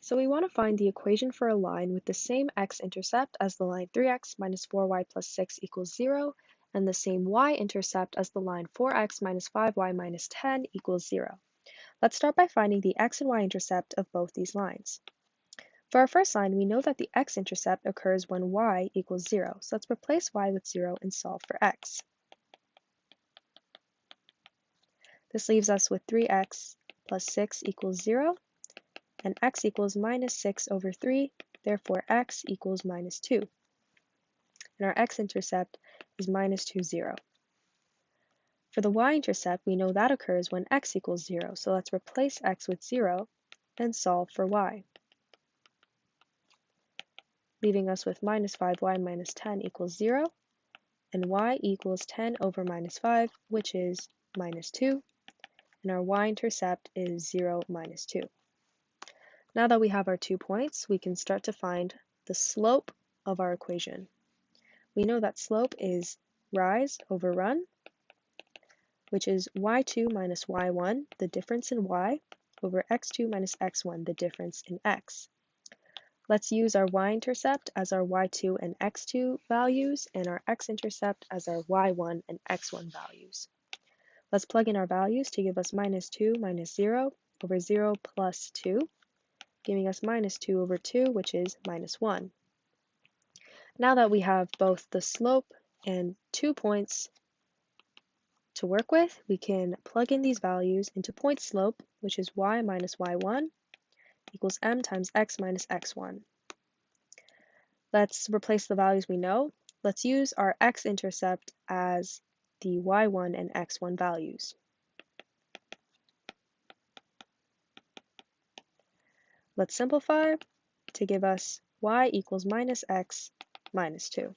So we want to find the equation for a line with the same x-intercept as the line 3x minus 4y plus 6 equals 0, and the same y-intercept as the line 4x minus 5y minus 10 equals 0. Let's start by finding the x and y-intercept of both these lines. For our first line, we know that the x-intercept occurs when y equals 0, so let's replace y with 0 and solve for x. This leaves us with 3x plus 6 equals 0, and x equals minus 6 over 3, therefore x equals minus 2. And our x-intercept is minus 2, 0. For the y-intercept, we know that occurs when x equals 0, so let's replace x with 0 and solve for y, leaving us with minus 5y minus 10 equals 0, and y equals 10 over minus 5, which is minus 2, and our y-intercept is 0, minus 2. Now that we have our 2 points, we can start to find the slope of our equation. We know that slope is rise over run, which is y2 minus y1, the difference in y, over x2 minus x1, the difference in x. Let's use our y-intercept as our y2 and x2 values, and our x-intercept as our y1 and x1 values. Let's plug in our values to give us minus 2 minus 0 over 0 plus 2, giving us minus 2 over 2, which is minus 1. Now that we have both the slope and 2 points to work with, we can plug in these values into point slope, which is y minus y1 equals m times x minus x1. Let's replace the values we know. Let's use our x-intercept as the y1 and x1 values. Let's simplify to give us y equals minus x minus 2.